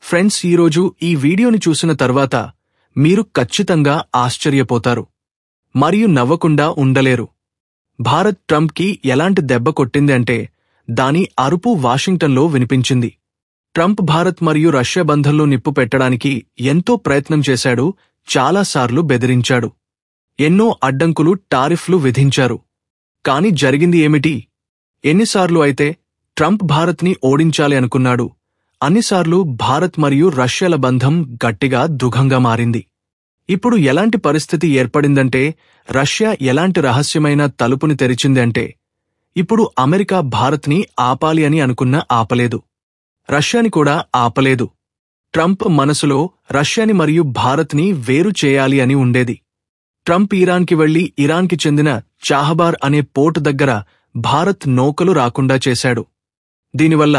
Friends, ఈరోజు ఈ వీడియోని చూసిన తర్వాత మీరు ఖచ్చితంగా ఆశ్చర్యపోతారు మరియు నవ్వకుండా ఉండలేరు. భారత్ ట్రంప్కి ఎలాంటి దెబ్బ కొట్టింది అంటే దాని అరుపు వాషింగ్టన్లో వినిపించింది. ట్రంప్ భారత్ మరియు రష్యా బంధంలో నిప్పు పెట్టడానికి ఎంతో ప్రయత్నం చేశాడు, చాలాసార్లు బెదిరించాడు, ఎన్నో అడ్డంకులు టారిఫ్లు విధించారు. కాని జరిగింది ఏమిటి? ఎన్నిసార్లు అయితే ట్రంప్ భారత్ని ఓడించాలి అనుకున్నాడు, అన్నిసార్లు భారత్ మరియు రష్యాల బంధం గట్టిగా దృఢంగా మారింది. ఇప్పుడు ఎలాంటి పరిస్థితి ఏర్పడిందంటే రష్యా ఎలాంటి రహస్యమైన తలుపుని తెరిచింది అంటే ఇప్పుడు అమెరికా భారత్ని ఆపాలి అని అనుకున్నా ఆపలేదు, రష్యాని కూడా ఆపలేదు. ట్రంప్ మనసులో రష్యాని మరియు భారత్ని వేరు చేయాలి అని ఉండేది. ట్రంప్ ఇరాన్కి వెళ్లి ఇరాన్కి చెందిన చాహబార్ అనే పోర్టు దగ్గర భారత్ నౌకలు రాకుండా చేశాడు. దీనివల్ల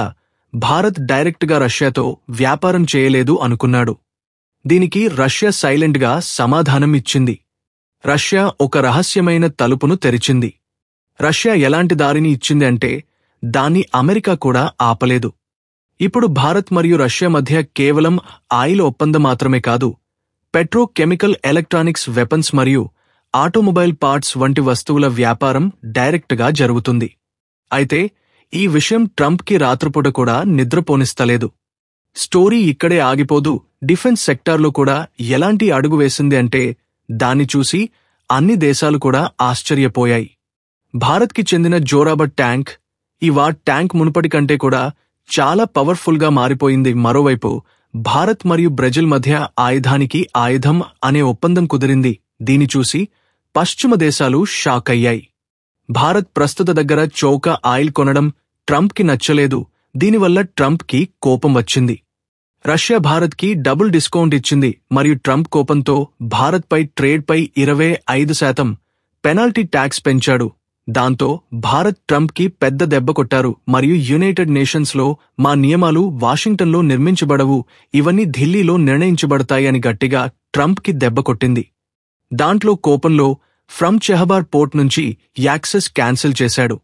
భారత్ డైరెక్ట్గా రష్యాతో వ్యాపారం చేయలేదు అనుకున్నాడు. దీనికి రష్యా సైలెంట్గా సమాధానం ఇచ్చింది. రష్యా ఒక రహస్యమైన తలుపును తెరిచింది. రష్యా ఎలాంటి దారిని ఇచ్చింది అంటే దాన్ని అమెరికా కూడా ఆపలేదు. ఇప్పుడు భారత్ మరియు రష్యా మధ్య కేవలం ఆయిల్ ఒప్పందం మాత్రమే కాదు, పెట్రోకెమికల్, ఎలక్ట్రానిక్స్, వెపన్స్ మరియు ఆటోమొబైల్ పార్ట్స్ వంటి వస్తువుల వ్యాపారం డైరెక్ట్గా జరుగుతుంది. అయితే ఈ విషయం ట్రంప్కి రాత్రిపూట కూడా నిద్రపోనిస్తలేదు. స్టోరీ ఇక్కడే ఆగిపోదు. డిఫెన్స్ సెక్టార్లో కూడా ఎలాంటి అడుగు వేసింది అంటే దాన్ని చూసి అన్ని దేశాలు కూడా ఆశ్చర్యపోయాయి. భారత్కి చెందిన జోరాబర్ ట్యాంక్, ఈ ట్యాంక్ మునుపటి కంటే కూడా చాలా పవర్ఫుల్గా మారిపోయింది. మరోవైపు భారత్ మరియు బ్రెజిల్ మధ్య ఆయుధానికి ఆయుధం అనే ఒప్పందం కుదిరింది. దీని చూసి పశ్చిమ దేశాలు షాక్ అయ్యాయి. భారత్ ప్రస్తుత దగ్గర చౌక ఆయిల్ కొనడం ట్రంప్కి నచ్చలేదు. దీనివల్ల ట్రంప్కి కోపం వచ్చింది. రష్యా భారత్కి డబుల్ డిస్కౌంట్ ఇచ్చింది మరియు ట్రంప్ కోపంతో భారత్పై ట్రేడ్పై 25% పెనాల్టీ ట్యాక్స్ పెంచాడు. దాంతో భారత్ ట్రంప్కి పెద్ద దెబ్బ కొట్టారు మరియు యునైటెడ్ నేషన్స్లో మా నియమాలు వాషింగ్టన్లో నిర్మించబడవు, ఇవన్నీ ఢిల్లీలో నిర్ణయించబడతాయి అని గట్టిగా ట్రంప్కి దెబ్బ కొట్టింది. దాంట్లో కోపంలో ఫ్రమ్ చాహబార్ పోర్ట్ నుంచి యాక్సెస్ క్యాన్సిల్ చేశాడు.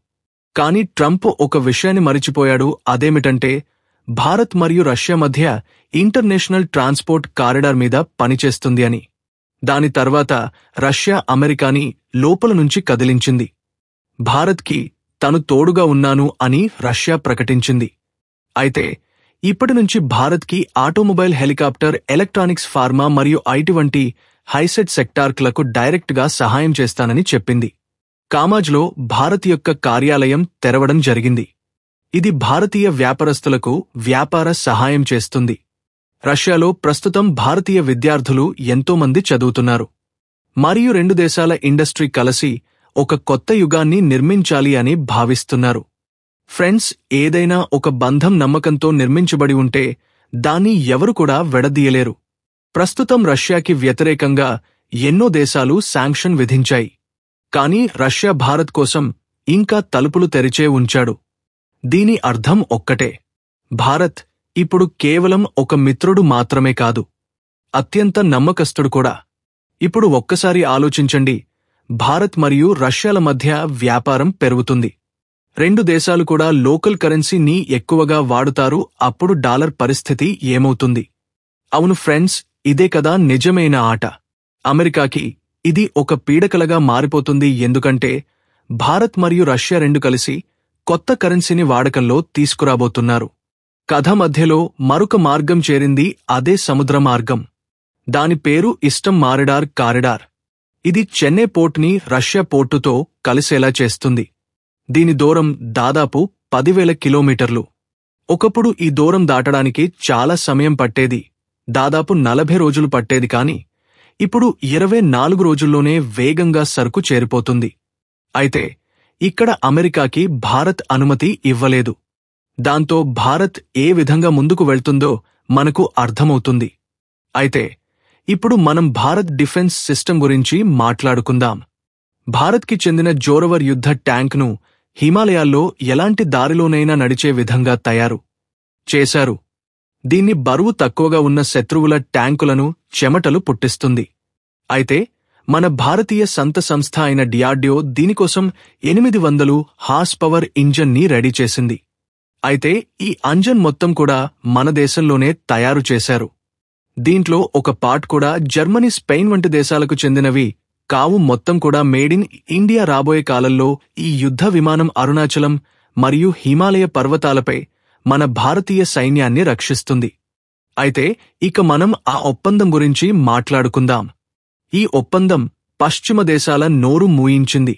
కానీ ట్రంప్ ఒక విషయాన్ని మరిచిపోయాడు. అదేమిటంటే భారత్ మరియు రష్యా మధ్య ఇంటర్నేషనల్ ట్రాన్స్పోర్ట్ కారిడార్ మీద పనిచేస్తుంది అని. దాని తర్వాత రష్యా అమెరికాని లోపల నుంచి కదిలించింది. భారత్కి తను తోడుగా ఉన్నాను అని రష్యా ప్రకటించింది. అయితే ఇప్పటి నుంచి భారత్కి ఆటోమొబైల్, హెలికాప్టర్, ఎలక్ట్రానిక్స్, ఫార్మా మరియు ఐటీ వంటి హైసెట్ సెక్టార్లకు డైరెక్ట్గా సహాయం చేస్తానని చెప్పింది. కామాజ్లో భారత్ యొక్క కార్యాలయం తెరవడం జరిగింది. ఇది భారతీయ వ్యాపారస్తులకు వ్యాపార సహాయం చేస్తుంది. రష్యాలో ప్రస్తుతం భారతీయ విద్యార్థులు ఎంతోమంది చదువుతున్నారు మరియు రెండు దేశాల ఇండస్ట్రీ కలిసి ఒక కొత్త యుగాన్ని నిర్మించాలి అని భావిస్తున్నారు. ఫ్రెండ్స్, ఏదైనా ఒక బంధం నమ్మకంతో నిర్మించబడి ఉంటే దాన్ని ఎవరు కూడా విడదీయలేరు. ప్రస్తుతం రష్యాకి వ్యతిరేకంగా ఎన్నో దేశాలు శాంక్షన్ విధించాయి. కానీ రష్యా భారత్ కోసం ఇంకా తలుపులు తెరిచే ఉంచాడు. దీని అర్థం ఒక్కటే, భారత్ ఇప్పుడు కేవలం ఒక మిత్రుడు మాత్రమే కాదు, అత్యంత నమ్మకస్తుడు కూడా. ఇప్పుడు ఒక్కసారి ఆలోచించండి, భారత్ మరియు రష్యాల మధ్య వ్యాపారం పెరుగుతుంది. రెండు దేశాలు కూడా లోకల్ కరెన్సీని ఎక్కువగా వాడుతారు. అప్పుడు డాలర్ పరిస్థితి ఏమవుతుంది? అవును ఫ్రెండ్స్, ఇదే కదా నిజమైన ఆట. అమెరికాకి ఇది ఒక పీడకలగా మారిపోతుంది. ఎందుకంటే భారత్ మరియు రష్యా రెండు కలిసి కొత్త కరెన్సీని వాడకంలో తీసుకురాబోతున్నారు. కథ మధ్యలో మరొక మార్గం చేరింది, అదే సముద్ర మార్గం. దాని పేరు ఈస్టర్న్ కారిడార్. ఇది చెన్నై పోర్టుని రష్యా పోర్టుతో కలిసేలా చేస్తుంది. దీని దూరం దాదాపు 10,000 కిలోమీటర్లు. ఒకప్పుడు ఈ దూరం దాటడానికి చాలా సమయం పట్టేది, దాదాపు 40 రోజులు పట్టేది. కానీ ఇప్పుడు 24 రోజుల్లోనే వేగంగా సరుకు చేరిపోతుంది. అయితే ఇక్కడ అమెరికాకి భారత్ అనుమతి ఇవ్వలేదు. దాంతో భారత్ ఏ విధంగా ముందుకు వెళ్తుందో మనకు అర్థమవుతుంది. అయితే ఇప్పుడు మనం భారత్ డిఫెన్స్ సిస్టమ్ గురించి మాట్లాడుకుందాం. భారత్కి చెందిన జోరవర్ యుద్ధ ట్యాంక్ను హిమాలయాల్లో ఎలాంటి దారిలోనైనా నడిచే విధంగా తయారు చేశారు. దీన్ని బరువు తక్కువగా ఉన్న శత్రువుల ట్యాంకులను చెమటలు పుట్టిస్తుంది. అయితే మన భారతీయ సంస్థ అయిన డిఆర్డిఓ దీనికోసం 800 హార్స్ పవర్ ఇంజన్ని రెడీ చేసింది. అయితే ఈ ఇంజన్ మొత్తం కూడా మన దేశంలోనే తయారు చేశారు. దీంట్లో ఒక పార్ట్ కూడా జర్మనీ, స్పెయిన్ వంటి దేశాలకు చెందినవి కావు. మొత్తం కూడా మేడ్ ఇన్ ఇండియా. రాబోయే కాలంలో ఈ యుద్ధ విమానం అరుణాచలం మరియు హిమాలయ పర్వతాలపై మన భారతీయ సైన్యాన్ని రక్షిస్తుంది. అయితే ఇక మనం ఆ ఒప్పందం గురించి మాట్లాడుకుందాం. ఈ ఒప్పందం పశ్చిమ దేశాల నోరు మూయించింది.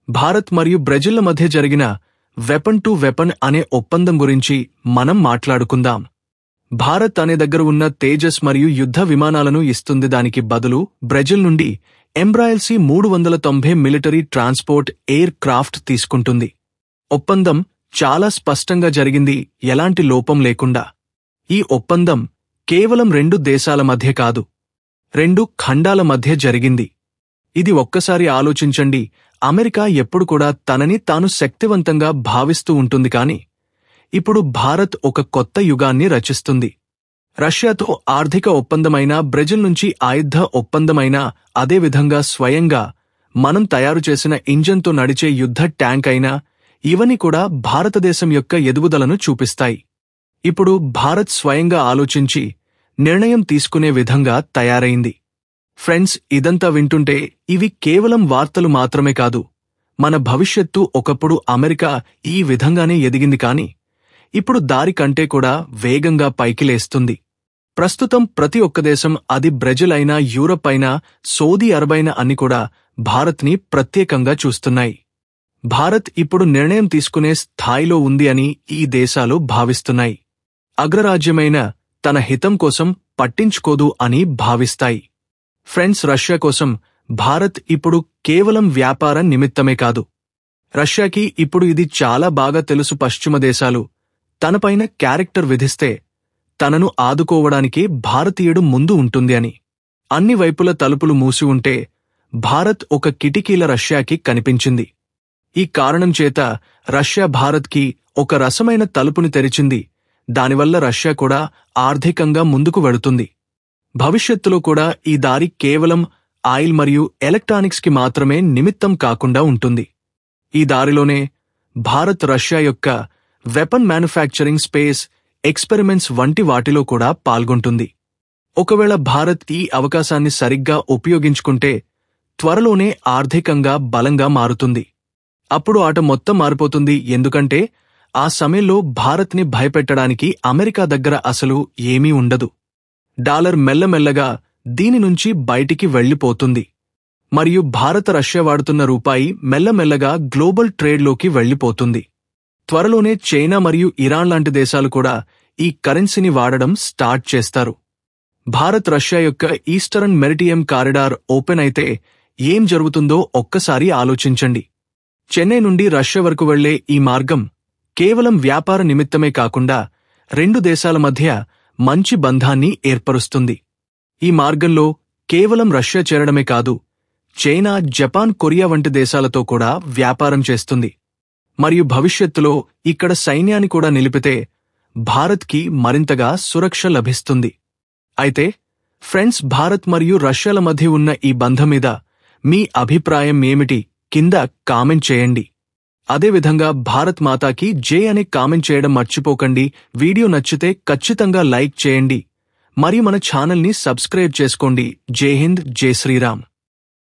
భారత్ మరియు బ్రెజిల్ల మధ్య జరిగిన వెపన్ టు వెపన్ అనే ఒప్పందం గురించి మనం మాట్లాడుకుందాం. భారత్ అనే దగ్గర ఉన్న తేజస్ మరియు యుద్ధ విమానాలను ఇస్తుంది. దానికి బదులు బ్రెజిల్ నుండి ఎంబ్రాయిల్ C-390 military transport air craft తీసుకుంటుంది. ఒప్పందం చాలా స్పష్టంగా జరిగింది, ఎలాంటి లోపం లేకుండా. ఈ ఒప్పందం కేవలం 2 దేశాల మధ్య కాదు, 2 ఖండాల మధ్య జరిగింది. ఇది ఒక్కసారి ఆలోచించండి. అమెరికా ఎప్పుడు కూడా తనని తాను శక్తివంతంగా భావిస్తూ ఉంటుంది, కాని ఇప్పుడు భారత్ ఒక కొత్త యుగాన్ని రచిస్తుంది. రష్యాతో ఆర్థిక ఒప్పందమైనా, బ్రెజిల్ నుంచి ఆయుధ ఒప్పందమైనా, అదేవిధంగా స్వయంగా మనం తయారు చేసిన ఇంజన్తో నడిచే యుద్ధ ట్యాంక్ అయినా, ఇవన్నీ కూడా భారతదేశం యొక్క ఎదుగుదలను చూపిస్తాయి. ఇప్పుడు భారత్ స్వయంగా ఆలోచించి నిర్ణయం తీసుకునే విధంగా తయారైంది. ఫ్రెండ్స్, ఇదంతా వింటుంటే ఇవి కేవలం వార్తలు మాత్రమే కాదు. మన భవిష్యత్తు ఒకప్పుడు అమెరికా ఈ విధంగానే ఎదిగింది, కాని ఇప్పుడు దారి కంటే కూడా వేగంగా పైకి లేస్తుంది. ప్రస్తుతం ప్రతి ఒక్క దేశం, అది బ్రెజిల్ అయినా, యూరప్ అయినా, సౌదీ అరబ్ అయినా అన్ని కూడా భారత్ని ప్రత్యేకంగా చూస్తున్నాయి. భారత్ ఇప్పుడు నిర్ణయం తీసుకునే స్థాయిలో ఉంది అని ఈ దేశాలు భావిస్తున్నాయి. అగ్రరాజ్యమైన తన హితం కోసం పట్టించుకోదు అని భావిస్తాయి. ఫ్రెండ్స్, రష్యా కోసం భారత్ ఇప్పుడు కేవలం వ్యాపార నిమిత్తమే కాదు. రష్యాకి ఇప్పుడు ఇది చాలా బాగా తెలుసు. పశ్చిమ దేశాలు తనపైన క్యారెక్టర్ విధిస్తే తనను ఆదుకోవడానికి భారతీయుడు ముందు ఉంటుంది అని. అన్ని వైపుల తలుపులు మూసి ఉంటే భారత్ ఒక కిటికీల రష్యాకి కనిపించింది. ఈ కారణం చేత రష్యా భారత్కి ఒక రసమైన తలుపుని తెరిచింది. దానివల్ల రష్యా కూడా ఆర్థికంగా ముందుకు వెడుతుంది. భవిష్యత్తులో కూడా ఈ దారి కేవలం ఆయిల్ మరియు ఎలక్ట్రానిక్స్ కి మాత్రమే నిమిత్తం కాకుండా ఉంటుంది. ఈ దారిలోనే భారత్ రష్యా యొక్క వెపన్ మ్యానుఫ్యాక్చరింగ్, స్పేస్ ఎక్స్పెరిమెంట్స్ వంటి వాటిలో కూడా పాల్గొంటుంది. ఒకవేళ భారత్ ఈ అవకాశాన్ని సరిగ్గా ఉపయోగించుకుంటే త్వరలోనే ఆర్థికంగా బలంగా మారుతుంది. అప్పుడు ఆట మొత్తం మారిపోతుంది. ఎందుకంటే ఆ సమయంలో భారత్ని భయపెట్టడానికి అమెరికా దగ్గర అసలు ఏమీ ఉండదు. డాలర్ మెల్లమెల్లగా దీని నుంచి బయటికి వెళ్లిపోతుంది. మరియు భారత రష్యా వాడుతున్న రూపాయి మెల్లమెల్లగా గ్లోబల్ ట్రేడ్లోకి వెళ్లిపోతుంది. త్వరలోనే చైనా మరియు ఇరాన్ లాంటి దేశాలు కూడా ఈ కరెన్సీని వాడడం స్టార్ట్ చేస్తారు. భారత్ రష్యా యొక్క ఈస్టర్న్ మెరిటియం కారిడార్ ఓపెన్ అయితే ఏం జరుగుతుందో ఒక్కసారి ఆలోచించండి. చెన్నై నుండి రష్యా వరకు వెళ్లే ఈ మార్గం కేవలం వ్యాపార నిమిత్తమే కాకుండా 2 దేశాల మధ్య మంచి బంధాన్ని ఏర్పరుస్తుంది. ఈ మార్గంలో కేవలం రష్యా చేరడమే కాదు, చైనా, జపాన్, కొరియా వంటి దేశాలతో కూడా వ్యాపారం చేస్తుంది. మరియు భవిష్యత్తులో ఇక్కడ సైన్యాన్ని కూడా నిలిపితే భారత్కి మరింతగా సురక్ష లభిస్తుంది. అయితే ఫ్రెండ్స్, భారత్ మరియు రష్యాల మధ్య ఉన్న ఈ బంధం మీద మీ అభిప్రాయం ఏమిటి? కింద కామెంట్ చేయండి. అదేవిధంగా భారత్ మాతాకి జై అనే కామెంట్ చేయడం మర్చిపోకండి. వీడియో నచ్చితే ఖచ్చితంగా లైక్ చేయండి మరియు మన ఛానల్ని సబ్స్క్రైబ్ చేసుకోండి. జై హింద్, జై శ్రీరామ్.